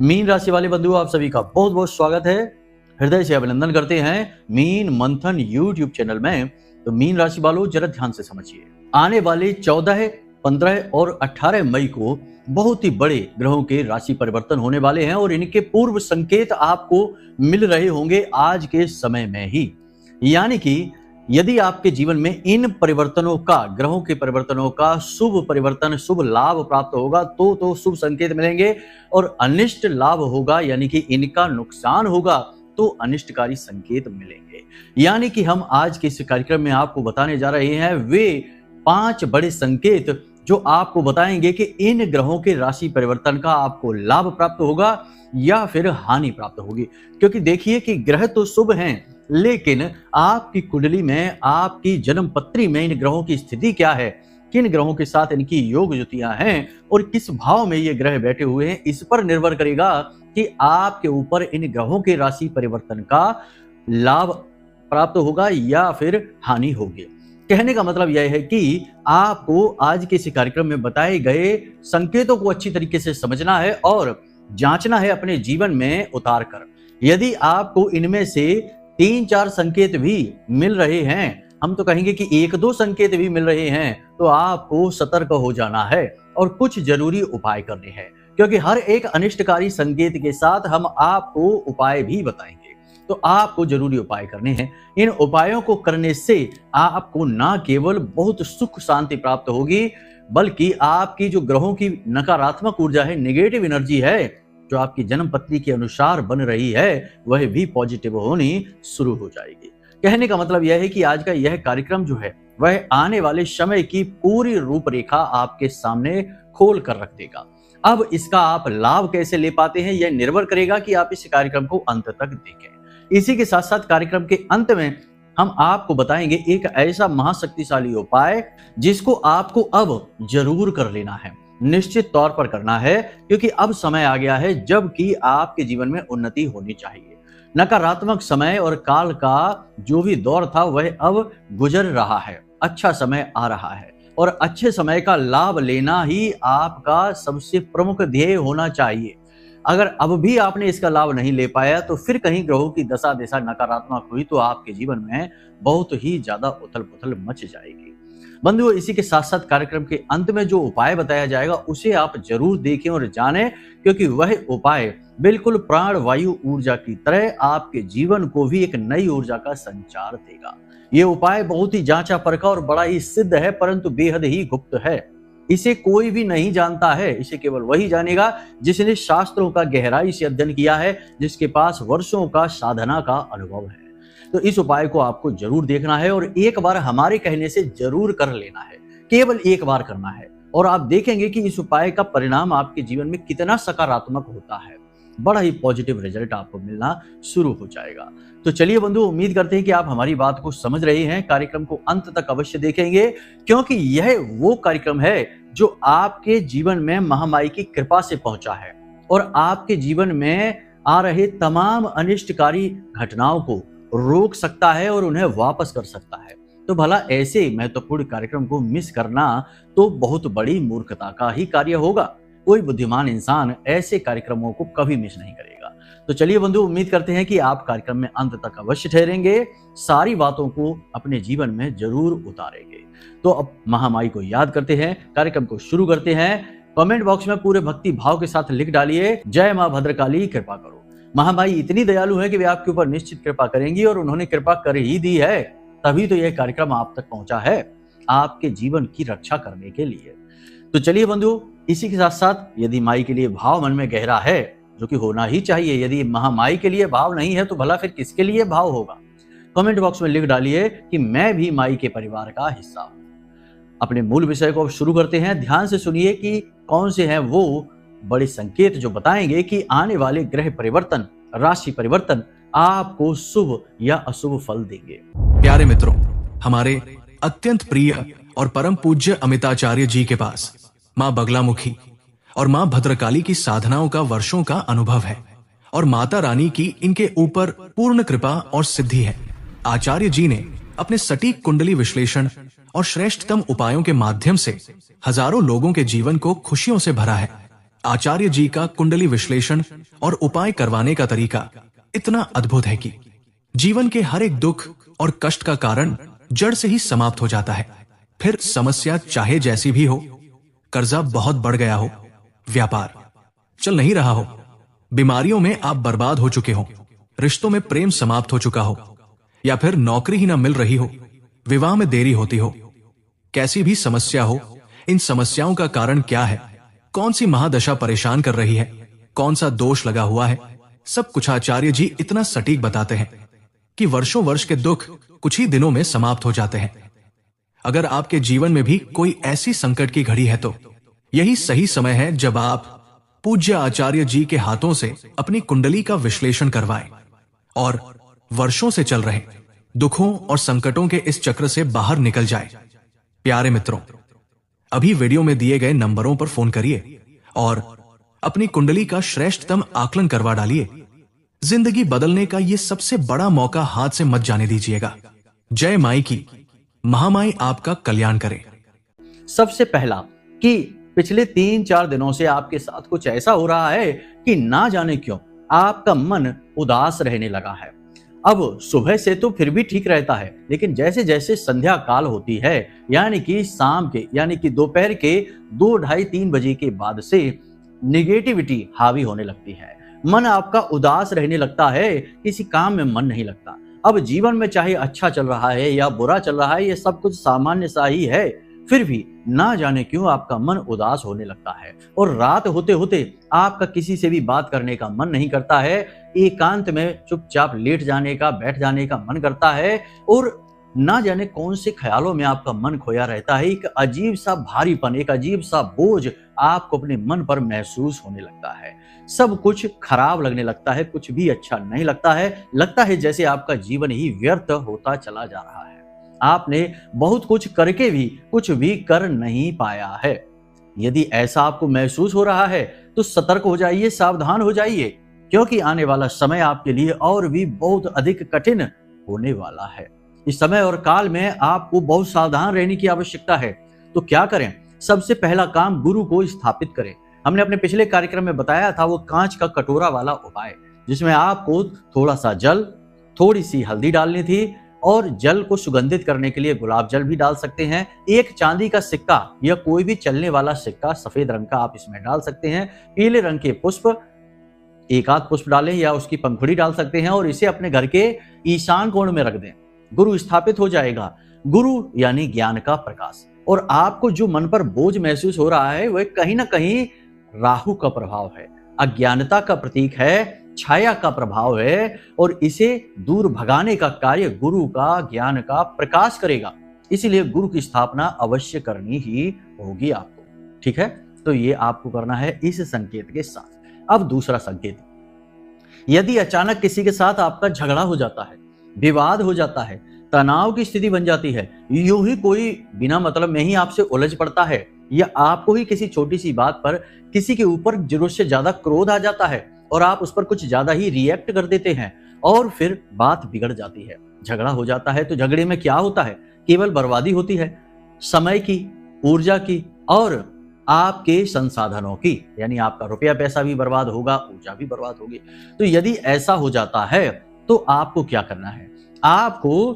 Mean राशि वाले बंधुओं, आप सभी का बहुत बहुत स्वागत है। हृदय से अभिनंदन करते हैं मीन मंथन यूट्यूब चैनल में। तो मीन राशि वालों, जरा ध्यान से समझिए। आने वाले 14, 15 और 18 मई को बहुत ही बड़े ग्रहों के राशि परिवर्तन होने वाले हैं और इनके पूर्व संकेत आपको मिल रहे होंगे आज के समय में ही। यानी कि यदि आपके जीवन में इन परिवर्तनों का, ग्रहों के परिवर्तनों का शुभ परिवर्तन, शुभ लाभ प्राप्त होगा तो शुभ संकेत मिलेंगे, और अनिष्ट लाभ होगा यानी कि इनका नुकसान होगा तो अनिष्टकारी संकेत मिलेंगे। यानी कि हम आज के इस कार्यक्रम में आपको बताने जा रहे हैं वे 5 बड़े संकेत जो आपको बताएंगे कि इन ग्रहों के राशि परिवर्तन का आपको लाभ प्राप्त होगा या फिर हानि प्राप्त होगी। क्योंकि देखिए कि ग्रह तो शुभ हैं, लेकिन आपकी कुंडली में, आपकी जन्म पत्री में इन ग्रहों की स्थिति क्या है, किन ग्रहों के साथ इनकी योग युतियां हैं और किस भाव में ये ग्रह बैठे हुए हैं, इस पर निर्भर करेगा कि आपके ऊपर इन ग्रहों के राशि परिवर्तन का लाभ प्राप्त होगा या फिर हानि होगी। कहने का मतलब यह है कि आपको आज के इस कार्यक्रम में बताए गए संकेतों को अच्छी तरीके से समझना है और जांचना है अपने जीवन में उतार कर। यदि आपको इनमें से 3-4 संकेत भी मिल रहे हैं, हम तो कहेंगे कि 1-2 संकेत भी मिल रहे हैं, तो आपको सतर्क हो जाना है और कुछ जरूरी उपाय करने हैं। क्योंकि हर एक अनिष्टकारी संकेत के साथ हम आपको उपाय भी बताएंगे, तो आपको जरूरी उपाय करने हैं। इन उपायों को करने से आपको न केवल बहुत सुख शांति प्राप्त होगी, बल्कि आपकी जो ग्रहों की नकारात्मक ऊर्जा है, नेगेटिव एनर्जी है, जो आपकी जन्म पत्री के अनुसार बन रही है, वह भी पॉजिटिव होनी शुरू हो जाएगी। कहने का मतलब यह है कि आज का यह कार्यक्रम जो है वह आने वाले समय की पूरी रूपरेखा आपके सामने खोल कर रख देगा। अब इसका आप लाभ कैसे ले पाते हैं, यह निर्भर करेगा कि आप इस कार्यक्रम को अंत तक देखें। इसी के साथ साथ कार्यक्रम के अंत में हम आपको बताएंगे एक ऐसा महाशक्तिशाली उपाय जिसको आपको अब जरूर कर लेना है, निश्चित तौर पर करना है, क्योंकि अब समय आ गया है जबकि आपके जीवन में उन्नति होनी चाहिए। नकारात्मक समय और काल का जो भी दौर था वह अब गुजर रहा है, अच्छा समय आ रहा है और अच्छे समय का लाभ लेना ही आपका सबसे प्रमुख ध्येय होना चाहिए। अगर अब भी आपने इसका लाभ नहीं ले पाया तो फिर कहीं ग्रहों की दशा दिशा नकारात्मक हुई तो आपके जीवन में बहुत ही ज्यादा उथल पुथल मच जाएगी। बंधुओं, इसी के साथ साथ कार्यक्रम के अंत में जो उपाय बताया जाएगा उसे आप जरूर देखें और जानें, क्योंकि वह उपाय बिल्कुल प्राण वायु ऊर्जा की तरह आपके जीवन को भी एक नई ऊर्जा का संचार देगा। ये उपाय बहुत ही जांचा परखा और बड़ा ही सिद्ध है, परंतु बेहद ही गुप्त है। इसे कोई भी नहीं जानता है, इसे केवल वही जानेगा जिसने शास्त्रों का गहराई से अध्ययन किया है, जिसके पास वर्षों का साधना का अनुभव है। तो इस उपाय को आपको जरूर देखना है और एक बार हमारे कहने से जरूर कर लेना है, केवल एक बार करना है, और आप देखेंगे कि इस उपाय का परिणाम आपके जीवन में कितना सकारात्मक होता है। बड़ा ही पॉजिटिव रिजल्ट आपको मिलना शुरू हो जाएगा। तो चलिए बंधु, उम्मीद करते हैं कि आप हमारी बात को समझ रहे हैं। कार्यक्रम को अंत तक अवश्य देखेंगे, क्योंकि यह वो कार्यक्रम है जो आपके जीवन में महामाई की कृपा से पहुंचा है और आपके जीवन में आ रहे तमाम अनिष्टकारी घटनाओं को रोक सकता है और उन्हें वापस कर सकता है। तो भला ऐसे महत्वपूर्ण कार्यक्रम को मिस करना तो बहुत बड़ी मूर्खता का ही कार्य होगा। कोई बुद्धिमान इंसान ऐसे कार्यक्रमों को कभी मिस नहीं करेगा। तो चलिए बंधु, उम्मीद करते हैं कि आप कार्यक्रम में अंत तक अवश्य ठहरेंगे, सारी बातों को अपने जीवन में जरूर उतारेंगे। तो अब महामाई को याद करते हैं, कार्यक्रम को शुरू करते हैं। कमेंट बॉक्स में पूरे भक्ति भाव के साथ लिख डालिए, जय मां भद्रकाली कृपा करो। महामाई इतनी दयालु है कि वे आपके ऊपर निश्चित कृपा करेंगी और उन्होंने कृपा कर ही दी है, तभी तो यह कार्यक्रम आप तक पहुंचा है, आपके जीवन की रक्षा करने के लिए। तो चलिए बंधु, इसी के साथ साथ यदि माई के लिए भाव मन में गहरा है, जो कि होना ही चाहिए, यदि महामाई के लिए भाव नहीं है तो भला फिर किसके लिए भाव होगा? कमेंट बॉक्स में लिख डालिए कि मैं भी माई के परिवार का हिस्सा हूं। अपने मूल विषय को अब शुरू करते हैं। ध्यान से सुनिए कि कौन से हैं वो बड़े संकेत जो बताएंगे कि आने वाले ग्रह परिवर्तन, राशि परिवर्तन आपको शुभ या अशुभ फल देंगे। प्यारे मित्रों, हमारे अत्यंत प्रिय और परम पूज्य अमिताचार्य जी के पास मां बगलामुखी और मां भद्रकाली की साधनाओं का वर्षों का अनुभव है और माता रानी की इनके ऊपर पूर्ण कृपा और सिद्धि है। आचार्य जी ने अपने सटीक कुंडली विश्लेषण और श्रेष्ठतम उपायों के माध्यम से हजारों लोगों के जीवन को खुशियों से भरा है। आचार्य जी का कुंडली विश्लेषण और उपाय करवाने का तरीका इतना अद्भुत है कि जीवन के हर एक दुख और कष्ट का कारण जड़ से ही समाप्त हो जाता है। फिर समस्या चाहे जैसी भी हो, कर्जा बहुत बढ़ गया हो, व्यापार चल नहीं रहा हो, बीमारियों में आप बर्बाद हो चुके हो, रिश्तों में प्रेम समाप्त हो चुका हो, या फिर नौकरी ही ना मिल रही हो, विवाह में देरी होती हो, कैसी भी समस्या हो, इन समस्याओं का कारण क्या है, कौन सी महादशा परेशान कर रही है, कौन सा दोष लगा हुआ है, सब कुछ आचार्य जी इतना सटीक बताते हैं कि वर्षों वर्ष के दुख कुछ ही दिनों में समाप्त हो जाते हैं। अगर आपके जीवन में भी कोई ऐसी संकट की घड़ी है तो यही सही समय है जब आप पूज्य आचार्य जी के हाथों से अपनी कुंडली का विश्लेषण करवाएं और वर्षों से चल रहे दुखों और संकटों के इस चक्र से बाहर निकल जाए। प्यारे मित्रों, अभी वीडियो में दिए गए नंबरों पर फोन करिए और अपनी कुंडली का श्रेष्ठतम आकलन करवा डालिए। जिंदगी बदलने का यह सबसे बड़ा मौका हाथ से मत जाने दीजिएगा। जय माई की, महामाई आपका कल्याण करे। सबसे पहला कि पिछले 3-4 दिनों से आपके साथ कुछ ऐसा हो रहा है कि ना जाने क्यों आपका मन उदास रहने लगा है। अब सुबह से तो फिर भी ठीक रहता है, लेकिन जैसे जैसे संध्या काल होती है, यानी कि शाम के यानी कि दोपहर के 2, 2:30, 3 बजे के बाद से निगेटिविटी हावी होने लगती है। मन आपका उदास रहने लगता है, किसी काम में मन नहीं लगता। अब जीवन में चाहे अच्छा चल रहा है या बुरा चल रहा है, ये सब कुछ सामान्य सा ही है, फिर भी ना जाने क्यों आपका मन उदास होने लगता है और रात होते होते आपका किसी से भी बात करने का मन नहीं करता है। एकांत में चुपचाप लेट जाने का, बैठ जाने का मन करता है और ना जाने कौन से ख्यालों में आपका मन खोया रहता है। एक अजीब सा भारीपन, एक अजीब सा बोझ आपको अपने मन पर महसूस होने लगता है। सब कुछ खराब लगने लगता है, कुछ भी अच्छा नहीं लगता है जैसे आपका जीवन ही व्यर्थ होता चला जा रहा है। आपने बहुत कुछ करके भी कुछ भी कर नहीं पाया है। यदि ऐसा आपको महसूस हो रहा है तो सतर्क हो जाइए, सावधान हो जाइए, क्योंकि आने वाला समय आपके लिए और भी बहुत अधिक कठिन होने वाला है। इस समय और काल में आपको बहुत सावधान रहने की आवश्यकता है। तो क्या करें? सबसे पहला काम, गुरु को स्थापित करें। हमने अपने पिछले कार्यक्रम में बताया था वो कांच का कटोरा वाला उपाय, जिसमें आपको थोड़ा सा जल, थोड़ी सी हल्दी डालनी थी और जल को सुगंधित करने के लिए गुलाब जल भी डाल सकते हैं। एक चांदी का सिक्का या कोई भी चलने वाला सिक्का सफेद रंग का आप इसमें डाल सकते हैं। पीले रंग के पुष्प, 1 आध पुष्प डालें या उसकी पंखुड़ी डाल सकते हैं और इसे अपने घर के ईशान कोण में रख दें। गुरु स्थापित हो जाएगा। गुरु यानी ज्ञान का प्रकाश। और आपको जो मन पर बोझ महसूस हो रहा है वह कहीं ना कहीं राहु का प्रभाव है, अज्ञानता का प्रतीक है, छाया का प्रभाव है और इसे दूर भगाने का कार्य गुरु का ज्ञान का प्रकाश करेगा। इसीलिए गुरु की स्थापना अवश्य करनी ही होगी आपको। ठीक है, तो ये आपको करना है इस संकेत के साथ। अब दूसरा संकेत, यदि अचानक किसी के साथ आपका झगड़ा हो जाता है, विवाद हो जाता है, तनाव की स्थिति बन जाती है, यूं ही कोई बिना मतलब में ही आपसे उलझ पड़ता है या आपको ही किसी छोटी सी बात पर किसी के ऊपर जरूरत से ज्यादा क्रोध आ जाता है और आप उस पर कुछ ज्यादा ही रिएक्ट कर देते हैं और फिर बात बिगड़ जाती है, झगड़ा हो जाता है, तो झगड़े में क्या होता है? केवल बर्बादी होती है, समय की, ऊर्जा की और आपके संसाधनों की, यानी आपका रुपया पैसा भी बर्बाद होगा, ऊर्जा भी बर्बाद होगी। तो यदि ऐसा हो जाता है तो आपको क्या करना है? आपको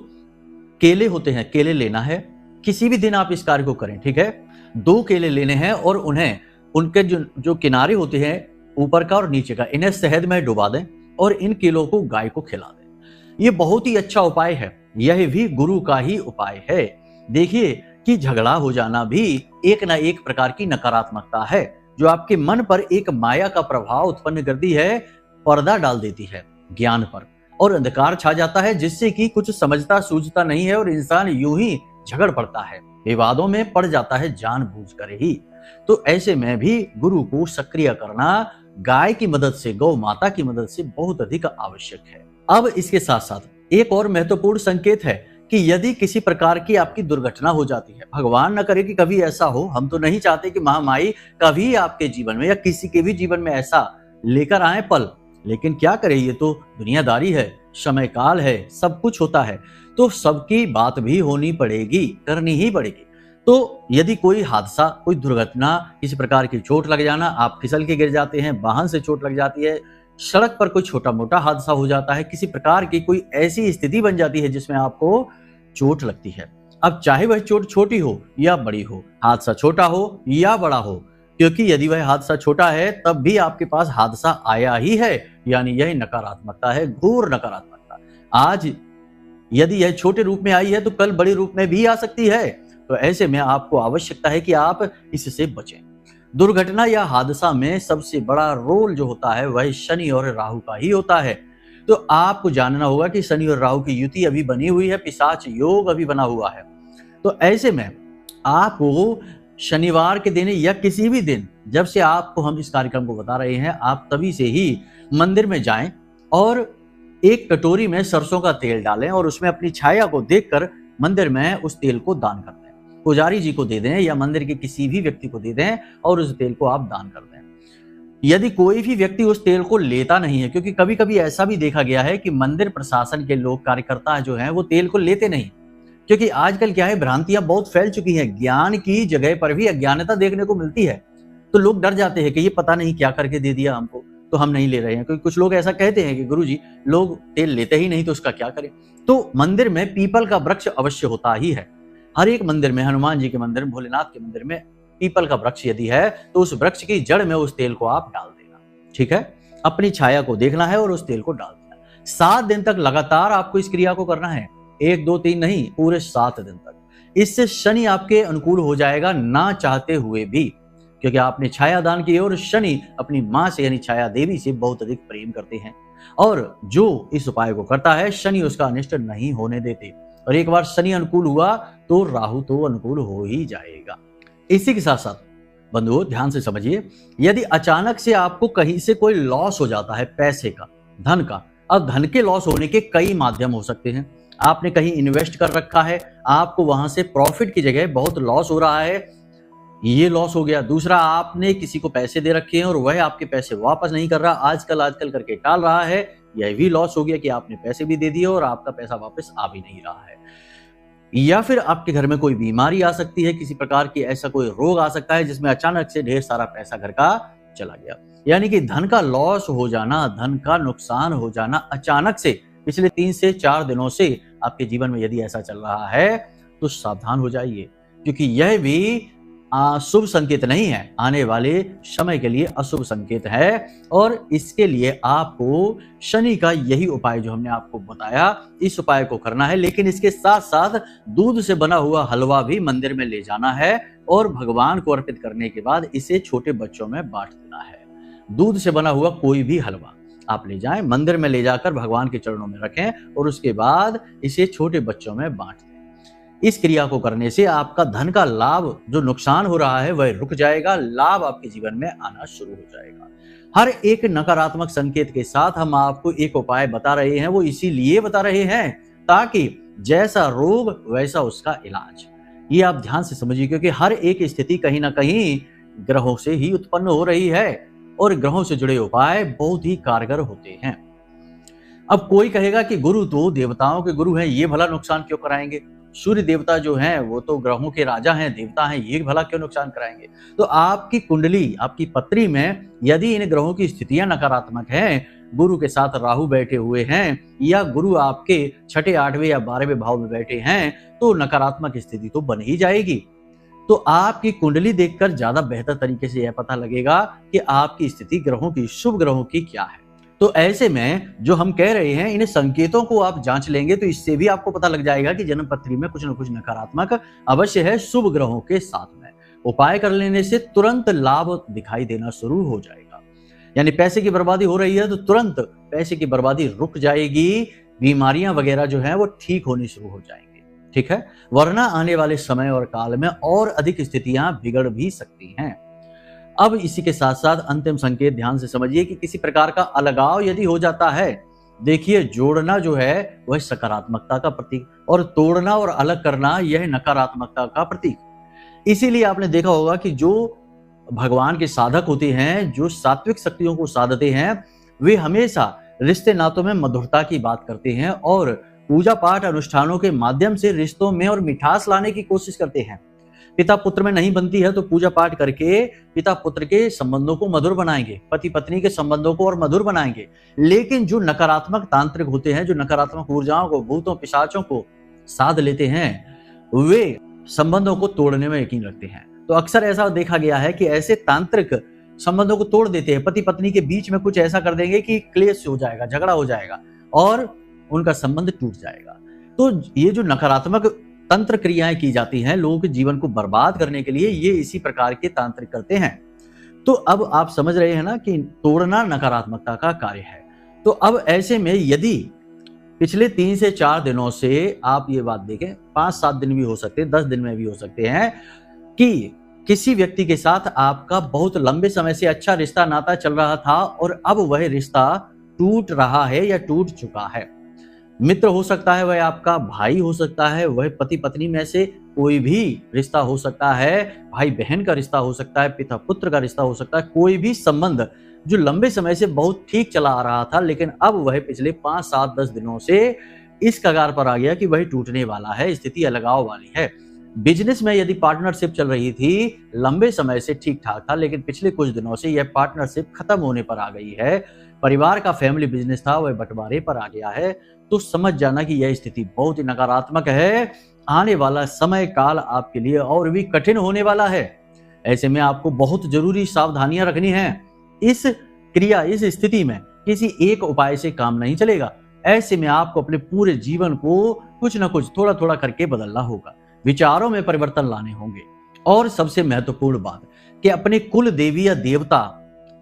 केले होते हैं, केले लेना है। किसी भी दिन आप इस कार्य को करें, ठीक है? 2 केले लेने हैं और उन्हें उनके जो किनारे होते हैं ऊपर का और नीचे का, इन्हें शहद में डुबा दें और इन केलों को गाय को खिला दें। ये बहुत ही अच्छा उपाय है, यह भी गुरु का ही उपाय है। देखिए कि झगड़ा हो जाना भी एक ना एक प्रकार की नकारात्मकता है जो आपके मन पर एक माया का प्रभाव उत्पन्न करती है, पर्दा डाल देती है ज्ञान पर और अंधकार छा जाता है, जिससे कि कुछ समझता सूझता नहीं है और इंसान यूं ही झगड़ पड़ता है, विवादों में पड़ जाता है जानबूझकर ही। तो ऐसे में भी गुरु को सक्रिय करना गाय की मदद से, गौ माता की मदद से बहुत अधिक आवश्यक है। अब इसके साथ साथ एक और महत्वपूर्ण संकेत है कि यदि किसी प्रकार की आपकी दुर्घटना हो जाती है, भगवान न करे कि कभी ऐसा हो, हम तो नहीं चाहते कि महामाई कभी आपके जीवन में या किसी के भी जीवन में ऐसा लेकर आए पल, लेकिन क्या करें, ये तो दुनियादारी है, समय काल है, सब कुछ होता है, तो सबकी बात भी होनी पड़ेगी, करनी ही पड़ेगी। तो यदि कोई हादसा, कोई दुर्घटना, किसी प्रकार की चोट लग जाना, आप फिसल के गिर जाते हैं, वाहन से चोट लग जाती है, सड़क पर कोई छोटा मोटा हादसा हो जाता है, किसी प्रकार की कोई ऐसी स्थिति बन जाती है जिसमें आपको चोट लगती है। अब चाहे वह चोट छोटी हो या बड़ी हो, हादसा छोटा हो या बड़ा हो, क्योंकि यदि वह हादसा छोटा है तब भी आपके पास हादसा आया ही है, यानी यह नकारात्मकता है, घोर नकारात्मकता। आज यदि यह छोटे रूप में आई है तो कल बड़े रूप में भी आ सकती है। तो ऐसे में आपको आवश्यकता है कि आप इससे बचें। दुर्घटना या हादसा में सबसे बड़ा रोल जो होता है वह शनि और राहु का ही होता है। तो आपको जानना होगा कि शनि और राहु की युति अभी बनी हुई है, पिशाच योग अभी बना हुआ है। तो ऐसे में आपको शनिवार के दिन या किसी भी दिन, जब से आपको हम इस कार्यक्रम को बता रहे हैं, आप तभी से ही मंदिर में जाएं और एक कटोरी में सरसों का तेल डालें और उसमें अपनी छाया को देखकर मंदिर में उस तेल को दान कर दें। पुजारी जी को दे दें या मंदिर के किसी भी व्यक्ति को दे दें और उस तेल को आप दान कर दें। यदि कोई भी व्यक्ति उस तेल को लेता नहीं है, क्योंकि कभी कभी ऐसा भी देखा गया है कि मंदिर प्रशासन के लोग, कार्यकर्ता जो हैं, वो तेल को लेते नहीं, क्योंकि आजकल क्या है, भ्रांतियां बहुत फैल चुकी हैं, ज्ञान की जगह पर भी अज्ञानता देखने को मिलती है। तो लोग डर जाते हैं कि ये पता नहीं क्या करके दे दिया हमको, तो हम नहीं ले रहे हैं। क्योंकि कुछ लोग ऐसा कहते हैं कि गुरुजी, लोग तेल लेते ही नहीं तो उसका क्या करें। तो मंदिर में पीपल का वृक्ष अवश्य होता ही है। हर एक मंदिर में, हनुमान जी के मंदिर में, भोलेनाथ के मंदिर में पीपल का वृक्ष यदि है तो उस वृक्ष की जड़ में उस तेल को आप डाल देना। ठीक है, अपनी छाया को देखना है और उस तेल को डाल देना। 7 दिन तक लगातार आपको इस क्रिया को करना है, 1 2 3 नहीं, पूरे 7 दिन तक। इससे शनि आपके अनुकूल हो जाएगा, ना चाहते हुए भी, क्योंकि आपने छाया दान की और शनि अपनी मां से यानी छाया देवी से बहुत अधिक प्रेम करते हैं और जो इस उपाय को करता है शनि उसका अनिष्ट नहीं होने देते। और एक बार शनि अनुकूल हुआ तो राहु तो अनुकूल हो ही जाएगा। इसी के साथ साथ बंधुओं, ध्यान से समझिए, यदि अचानक से आपको कहीं से कोई लॉस हो जाता है, पैसे का, धन का, अब धन के लॉस होने के कई माध्यम हो सकते हैं। आपने कहीं इन्वेस्ट कर रखा है, आपको वहां से प्रॉफिट की जगह बहुत लॉस हो रहा है, ये लॉस हो गया। दूसरा, आपने किसी को पैसे दे रखे हैं और वह आपके पैसे वापस नहीं कर रहा, आजकल करके टाल रहा है, यह भी लॉस हो गया कि आपने पैसे भी दे दिए और आपका पैसा वापस आ भी नहीं रहा है। या फिर आपके घर में कोई बीमारी आ सकती है, किसी प्रकार की ऐसा कोई रोग आ सकता है जिसमें अचानक से ढेर सारा पैसा घर का चला गया। यानी कि धन का लॉस हो जाना, धन का नुकसान हो जाना अचानक से पिछले 3 से 4 दिनों से आपके जीवन में यदि ऐसा चल रहा है तो सावधान हो जाइए, क्योंकि यह भी शुभ संकेत नहीं है, आने वाले समय के लिए अशुभ संकेत है। और इसके लिए आपको शनि का यही उपाय जो हमने आपको बताया, इस उपाय को करना है। लेकिन इसके साथ साथ दूध से बना हुआ हलवा भी मंदिर में ले जाना है और भगवान को अर्पित करने के बाद इसे छोटे बच्चों में बांट देना है। दूध से बना हुआ कोई भी हलवा आप ले जाएं, मंदिर में ले जाकर भगवान के चरणों में रखें और उसके बाद इसे छोटे बच्चों में बांट दें। इस क्रिया को करने से आपका धन का लाभ, जो नुकसान हो रहा है वह रुक जाएगा, लाभ आपके जीवन में आना शुरू हो जाएगा। हर एक नकारात्मक संकेत के साथ हम आपको एक उपाय बता रहे हैं, वो इसीलिए बता रहे हैं ताकि जैसा रोग वैसा उसका इलाज। ये आप ध्यान से समझिए, क्योंकि हर एक स्थिति कहीं ना कहीं ग्रहों से ही उत्पन्न हो रही है और ग्रहों से जुड़े उपाय बहुत ही कारगर होते हैं। अब कोई कहेगा कि गुरु तो देवताओं के गुरु हैं, ये भला नुकसान क्यों कराएंगे? सूर्य देवता जो हैं वो तो ग्रहों के राजा हैं, देवता हैं, ये भला क्यों नुकसान कराएंगे? तो आपकी कुंडली, आपकी पत्री में यदि इन ग्रहों की स्थितियां नकारात्मक हैं, गुरु के साथ राहु बैठे हुए हैं या गुरु आपके 6, 8वें या 12वें भाव में बैठे हैं, तो नकारात्मक स्थिति तो बन ही जाएगी। तो आपकी कुंडली देखकर ज्यादा बेहतर तरीके से यह पता लगेगा कि आपकी स्थिति ग्रहों की, शुभ ग्रहों की क्या है। तो ऐसे में जो हम कह रहे हैं, इन संकेतों को आप जांच लेंगे तो इससे भी आपको पता लग जाएगा कि जन्म पत्री में कुछ न कुछ नकारात्मक अवश्य है शुभ ग्रहों के साथ में। उपाय कर लेने से तुरंत लाभ दिखाई देना शुरू हो जाएगा। यानी पैसे की बर्बादी हो रही है तो तुरंत पैसे की बर्बादी रुक जाएगी, बीमारियां वगैरह जो है वो ठीक होनी शुरू हो जाएंगी। ठीक है, वरना आने वाले समय और काल में और अधिक स्थितियां बिगड़ भी सकती हैं। अब इसी के साथ साथ अंतिम संकेत ध्यान से समझिए कि किसी प्रकार का अलगाव यदि हो जाता है, देखिए जोड़ना जो है वह सकारात्मकता का प्रतीक और तोड़ना और अलग करना यह नकारात्मकता का प्रतीक। इसीलिए आपने देखा होगा कि जो भगवान के साधक होते हैं, जो सात्विक शक्तियों को साधते हैं, वे हमेशा रिश्ते नातों में मधुरता की बात करते हैं और पूजा पाठ अनुष्ठानों के माध्यम से रिश्तों में और मिठास लाने की कोशिश करते हैं। पिता पुत्र में नहीं बनती है तो पूजा पाठ करके पिता पुत्र के संबंधों को मधुर बनाएंगे, पति पत्नी के संबंधों को और मधुर बनाएंगे। लेकिन जो नकारात्मक तांत्रिक होते हैं, जो नकारात्मक ऊर्जाओं को, भूतों पिशाचों को साध लेते हैं, वे संबंधों को तोड़ने में यकीन रखते हैं। तो अक्सर ऐसा देखा गया है कि ऐसे तांत्रिक संबंधों को तोड़ देते हैं, पति पत्नी के बीच में कुछ ऐसा कर देंगे कि क्लेश हो जाएगा, झगड़ा हो जाएगा और उनका संबंध टूट जाएगा। तो ये जो नकारात्मक तंत्र क्रियाएं की जाती हैं लोगों के जीवन को बर्बाद करने के लिए, ये इसी प्रकार के तांत्रिक करते हैं। तो अब आप समझ रहे हैं ना कि तोड़ना नकारात्मकता का कार्य है। तो अब ऐसे में यदि पिछले 3 से 4 दिनों से आप ये बात देखें, 5-7 दिन भी हो सकते हैं, 10 दिन में भी हो सकते हैं, कि किसी व्यक्ति के साथ आपका बहुत लंबे समय से अच्छा रिश्ता नाता चल रहा था और अब वह रिश्ता टूट रहा है या टूट चुका है। मित्र हो सकता है, वह आपका भाई हो सकता है, वह पति पत्नी में से कोई भी रिश्ता हो सकता है, भाई बहन का रिश्ता हो सकता है, पिता पुत्र का रिश्ता हो सकता है, कोई भी संबंध जो लंबे समय से बहुत ठीक चला आ रहा था लेकिन अब वह पिछले 5, 7, 10 दिनों से इस कगार पर आ गया कि वह टूटने वाला है, स्थिति अलगाव वाली है। बिजनेस में यदि पार्टनरशिप चल रही थी, लंबे समय से ठीक ठाक था लेकिन पिछले कुछ दिनों से यह पार्टनरशिप खत्म होने पर आ गई है, परिवार का फैमिली बिजनेस था वह बंटवारे पर आ गया है, तो समझ जाना कि यह स्थिति बहुत ही नकारात्मक है। आने वाला समय काल आपके लिए और भी कठिन होने वाला है। ऐसे में आपको बहुत जरूरी सावधानियां रखनी है। इस क्रिया, इस स्थिति में किसी एक उपाय से काम नहीं चलेगा। ऐसे में आपको अपने पूरे जीवन को कुछ ना कुछ थोड़ा थोड़ा करके बदलना होगा, विचारों में परिवर्तन लाने होंगे। और सबसे महत्वपूर्ण बात कि अपने कुल देवी या देवता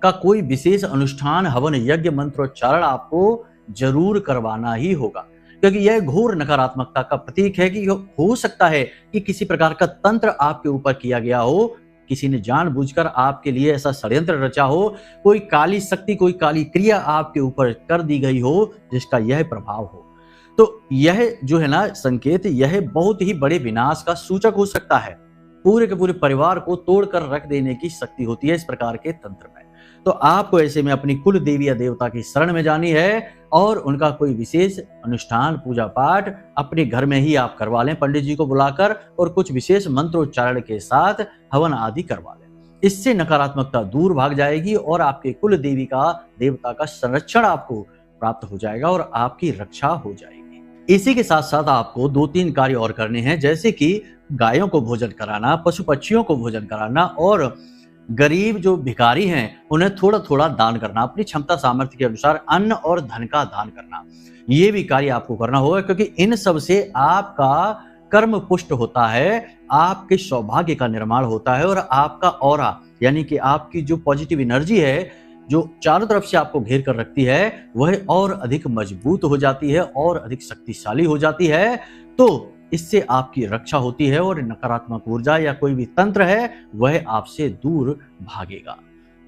का कोई विशेष अनुष्ठान, हवन, यज्ञ, मंत्रोच्चारण आपको जरूर करवाना ही होगा, क्योंकि यह घोर नकारात्मकता का प्रतीक है कि हो सकता है कि किसी प्रकार का तंत्र आपके ऊपर किया गया हो, किसी ने जानबूझकर आपके लिए ऐसा षड्यंत्र रचा हो, कोई काली शक्ति, कोई काली क्रिया आपके ऊपर कर दी गई हो जिसका यह प्रभाव हो। तो यह जो है ना संकेत, यह बहुत ही बड़े विनाश का सूचक हो सकता है। पूरे के पूरे परिवार को तोड़कर रख देने की शक्ति होती है इस प्रकार के तंत्र में। तो आपको ऐसे में अपनी कुल देवी या देवता की शरण में जानी है और उनका कोई विशेष अनुष्ठान, पूजा पाठ अपने घर में ही आप करवा लें, पंडित जी को बुलाकर, और कुछ विशेष मंत्रोच्चारण के साथ हवन आदि करवा लें। इससे नकारात्मकता दूर भाग जाएगी और आपके कुल देवी का, देवता का संरक्षण आपको प्राप्त हो जाएगा और आपकी रक्षा हो जाएगी। इसी के साथ साथ आपको 2-3 कार्य और करने हैं, जैसे कि गायों को भोजन कराना, पशु पक्षियों को भोजन कराना और गरीब जो भिखारी हैं उन्हें थोड़ा थोड़ा दान करना, अपनी क्षमता सामर्थ्य के अनुसार अन्न और धन का दान करना। ये भी कार्य आपको करना होगा, क्योंकि इन सब से आपका कर्म पुष्ट होता है, आपके सौभाग्य का निर्माण होता है और आपका ऑरा यानी कि आपकी जो पॉजिटिव एनर्जी है जो चारों तरफ से आपको घेर कर रखती है, वह और अधिक मजबूत हो जाती है और अधिक शक्तिशाली हो जाती है। तो इससे आपकी रक्षा होती है और नकारात्मक ऊर्जा या कोई भी तंत्र है वह आपसे दूर भागेगा।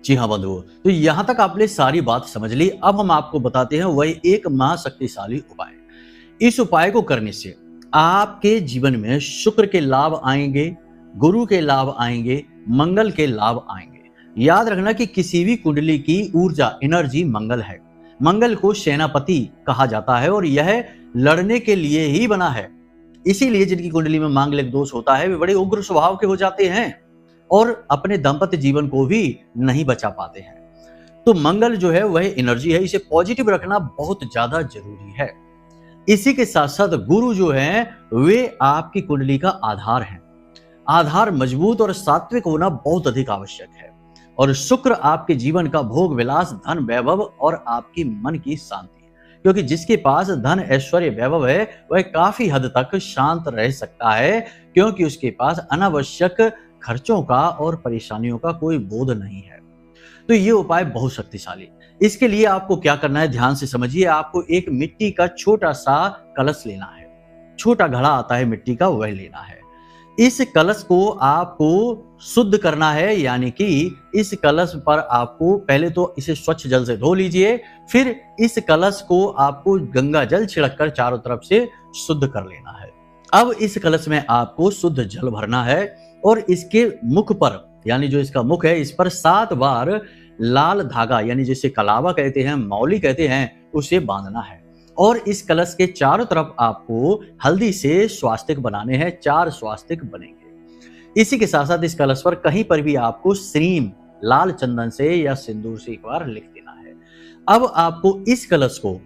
जी हाँ बंधुओं, तो यहाँ तक आपने सारी बात समझ ली। अब हम आपको बताते हैं वह एक महाशक्तिशाली उपाय। इस उपाय को करने से आपके जीवन में शुक्र के लाभ आएंगे, गुरु के लाभ आएंगे, मंगल के लाभ आएंगे। याद रखना कि किसी भी कुंडली की ऊर्जा, एनर्जी मंगल है। मंगल को सेनापति कहा जाता है और यह लड़ने के लिए ही बना है। इसीलिए जिनकी कुंडली में मांगलिक दोष होता है वे बड़े उग्र स्वभाव के हो जाते हैं और अपने दाम्पत्य जीवन को भी नहीं बचा पाते हैं। तो मंगल जो है वह एनर्जी है, इसे पॉजिटिव रखना बहुत ज्यादा जरूरी है। इसी के साथ साथ गुरु जो है वे आपकी कुंडली का आधार है। आधार मजबूत और सात्विक होना बहुत अधिक आवश्यक है। और शुक्र आपके जीवन का भोग विलास, धन, वैभव और आपकी मन की शांति, क्योंकि जिसके पास धन, ऐश्वर्य, वैभव है वह काफी हद तक शांत रह सकता है, क्योंकि उसके पास अनावश्यक खर्चों का और परेशानियों का कोई बोध नहीं है। तो ये उपाय बहुत शक्तिशाली। इसके लिए आपको क्या करना है, ध्यान से समझिए। आपको एक मिट्टी का छोटा सा कलश लेना है, छोटा घड़ा आता है मिट्टी का, वह लेना है। इस कलश को आपको शुद्ध करना है, यानी कि इस कलश पर आपको पहले तो इसे स्वच्छ जल से धो लीजिए, फिर इस कलश को आपको गंगा जल छिड़ककर चारों तरफ से शुद्ध कर लेना है। अब इस कलश में आपको शुद्ध जल भरना है और इसके मुख पर, यानी जो इसका मुख है, इस पर 7 बार लाल धागा, यानी जिसे कलावा कहते हैं, मौली कहते हैं, उसे बांधना है। और इस कलश के चारों तरफ आपको हल्दी से स्वास्तिक बनाने हैं, 4 स्वास्तिक बनेंगे। इसी के साथ साथ इस कलश पर कहीं पर भी आपको श्रीम लाल चंदन से या सिंदूर से एक बार लिख देना है। अब आपको इस कलश को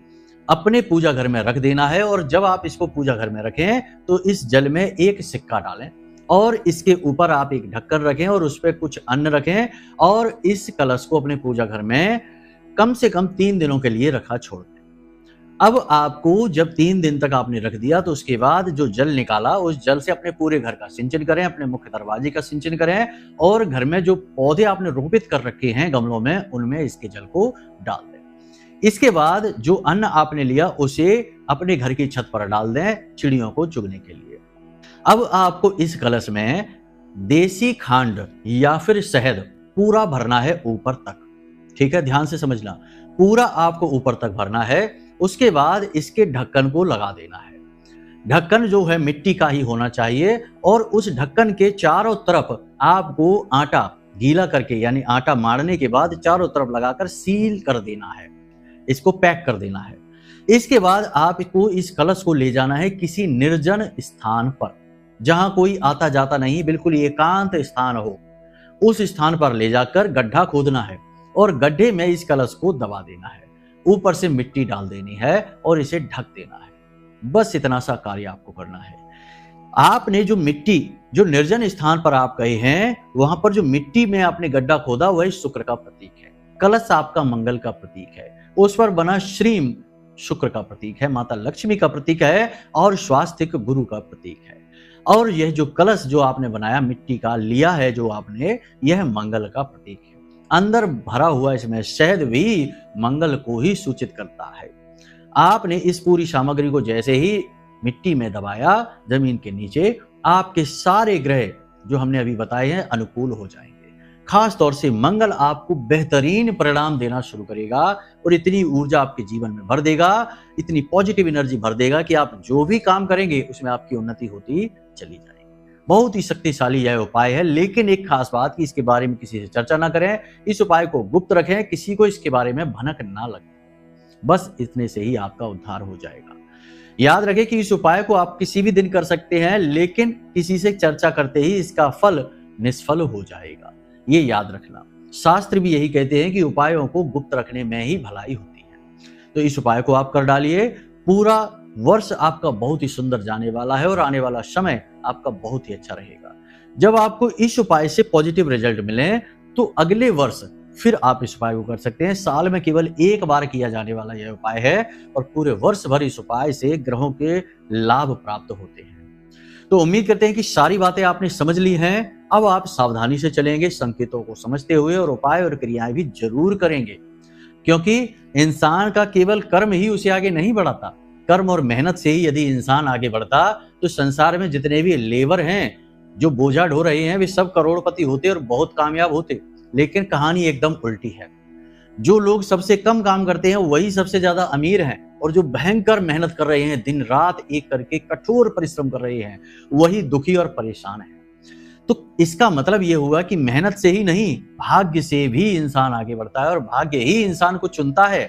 अपने पूजा घर में रख देना है और जब आप इसको पूजा घर में रखें तो इस जल में एक सिक्का डालें और इसके ऊपर आप एक ढक्कन रखें और उस पर कुछ अन्न रखें और इस कलश को अपने पूजा घर में कम से कम 3 दिनों के लिए रखा छोड़ दें। अब आपको जब 3 दिन तक आपने रख दिया तो उसके बाद जो जल निकाला उस जल से अपने पूरे घर का सिंचन करें, अपने मुख्य दरवाजे का सिंचन करें और घर में जो पौधे आपने रोपित कर रखे हैं गमलों में उनमें इसके जल को डाल दें। इसके बाद जो अन्न आपने लिया उसे अपने घर की छत पर डाल दें चिड़ियों को चुगने के लिए। अब आपको इस कलश में देसी खांड या फिर शहद पूरा भरना है ऊपर तक। ठीक है, ध्यान से समझना, पूरा आपको ऊपर तक भरना है। उसके बाद इसके ढक्कन को लगा देना है। ढक्कन जो है मिट्टी का ही होना चाहिए और उस ढक्कन के चारों तरफ आपको आटा गीला करके यानी आटा मारने के बाद चारों तरफ लगाकर सील कर देना है, इसको पैक कर देना है। इसके बाद आपको इस कलश को ले जाना है किसी निर्जन स्थान पर जहां कोई आता जाता नहीं, बिल्कुल एकांत स्थान हो। उस स्थान पर ले जाकर गड्ढा खोदना है और गड्ढे में इस कलश को दबा देना है, ऊपर से मिट्टी डाल देनी है और इसे ढक देना है। बस इतना सा कार्य आपको करना है। आपने जो मिट्टी जो निर्जन स्थान पर आप गए हैं वहां पर जो मिट्टी में आपने गड्ढा खोदा वही शुक्र का प्रतीक है। कलश आपका मंगल का प्रतीक है। उस पर बना श्रीम शुक्र का प्रतीक है, माता लक्ष्मी का प्रतीक है और स्वास्तिक गुरु का प्रतीक है। और यह जो कलश जो आपने बनाया मिट्टी का लिया है जो आपने, यह मंगल का प्रतीक है। अंदर भरा हुआ इसमें शहद भी मंगल को ही सूचित करता है। आपने इस पूरी सामग्री को जैसे ही मिट्टी में दबाया जमीन के नीचे, आपके सारे ग्रह जो हमने अभी बताए हैं अनुकूल हो जाएंगे। खास तौर से मंगल आपको बेहतरीन परिणाम देना शुरू करेगा और इतनी ऊर्जा आपके जीवन में भर देगा, इतनी पॉजिटिव एनर्जी भर देगा कि आप जो भी काम करेंगे उसमें आपकी उन्नति होती चली जाएगी। बहुत ही शक्तिशाली यह उपाय है, लेकिन एक खास बात कि इसके बारे में किसी से चर्चा ना करें, इस उपाय को गुप्त रखें, किसी को इसके बारे में भनक ना लगे। बस इतने से ही आपका उद्धार हो जाएगा। याद रखें कि इस उपाय को आप किसी भी दिन कर सकते हैं, लेकिन किसी से चर्चा करते ही इसका फल निष्फल हो जाएगा, ये याद रखना। शास्त्र भी यही कहते हैं कि उपायों को गुप्त रखने में ही भलाई होती है। तो इस उपाय को आप कर डालिए। पूरा वर्ष आपका बहुत ही सुंदर जाने वाला है और आने वाला समय आपका बहुत ही अच्छा रहेगा। जब आपको इस उपाय से पॉजिटिव रिजल्ट मिले तो अगले वर्ष फिर आप इस उपाय को कर सकते हैं। साल में केवल एक बार किया जाने वाला यह उपाय है और पूरे वर्ष भर इस उपाय से ग्रहों के लाभ प्राप्त होते हैं। तो उम्मीद करते हैं कि सारी बातें आपने समझ ली हैं। अब आप सावधानी से चलेंगे, संकेतों को समझते हुए, और उपाय और क्रियाएं भी जरूर करेंगे, क्योंकि इंसान का केवल कर्म ही उसे आगे नहीं बढ़ाता। कर्म और मेहनत से ही यदि इंसान आगे बढ़ता तो संसार में जितने भी लेबर हैं जो बोझा ढो रहे हैं वे सब करोड़पति होते और बहुत कामयाब होते। लेकिन कहानी एकदम उल्टी है। जो लोग सबसे कम काम करते हैं वही सबसे ज्यादा अमीर हैं, और जो भयंकर मेहनत कर रहे हैं, दिन रात एक करके कठोर परिश्रम कर रहे हैं, वही दुखी और परेशान हैं। तो इसका मतलब यह हुआ कि मेहनत से ही नहीं, भाग्य से भी इंसान आगे बढ़ता है और भाग्य ही इंसान को चुनता है।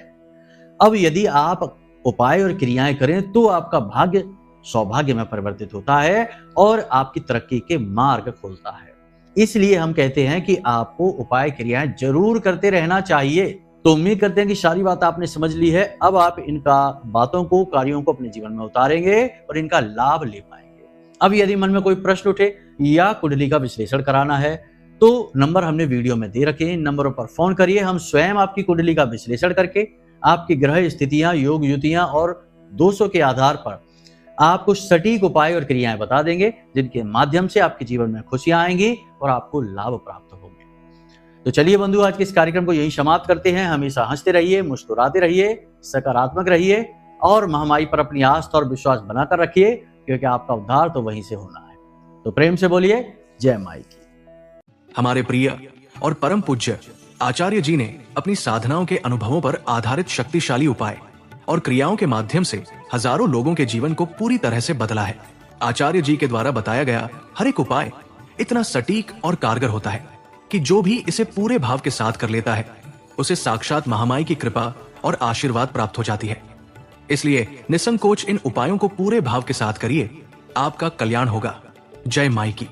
अब यदि आप उपाय और क्रियाएं करें तो आपका भाग्य सौभाग्य में परिवर्तित होता है और आपकी तरक्की के मार्ग खोलता है। इसलिए हम कहते हैं कि आपको उपाय क्रियाएं जरूर करते रहना चाहिए। तो उम्मीद करते हैं कि सारी बात आपने समझ ली है। अब आप इनका बातों को, कार्यों को अपने जीवन में उतारेंगे और इनका लाभ ले पाएंगे। अब यदि मन में कोई प्रश्न उठे या कुंडली का विश्लेषण कराना है तो नंबर हमने वीडियो में दे रखे हैं, इन नंबरों पर फोन करिए। हम स्वयं आपकी कुंडली का विश्लेषण करके आपकी ग्रह स्थितियां, योग युतियां और दोषों के आधार पर आपको सटीक उपाय और क्रियाएं बता देंगे, जिनके माध्यम से आपके जीवन में खुशियां आएंगी और आपको लाभ प्राप्त होंगे। तो चलिए बंधु, आज के इस कार्यक्रम को यही समाप्त करते हैं। हमेशा हंसते रहिए, मुस्कुराते रहिए, सकारात्मक रहिए और महामाई पर अपनी आस्था और विश्वास बनाकर रखिए, क्योंकि आपका उद्धार तो वहीं से होना है। तो प्रेम से बोलिए जय माई की। हमारे प्रिय और परम पूज्य आचार्य जी ने अपनी साधनाओं के अनुभवों पर आधारित शक्तिशाली उपाय और क्रियाओं के माध्यम से हजारों लोगों के जीवन को पूरी तरह से बदला है। आचार्य जी के द्वारा बताया गया हर एक उपाय इतना सटीक और कारगर होता है कि जो भी इसे पूरे भाव के साथ कर लेता है उसे साक्षात महामाई की कृपा और आशीर्वाद प्राप्त हो जाती है। इसलिए निसंकोच इन उपायों को पूरे भाव के साथ करिए, आपका कल्याण होगा। जय माई की।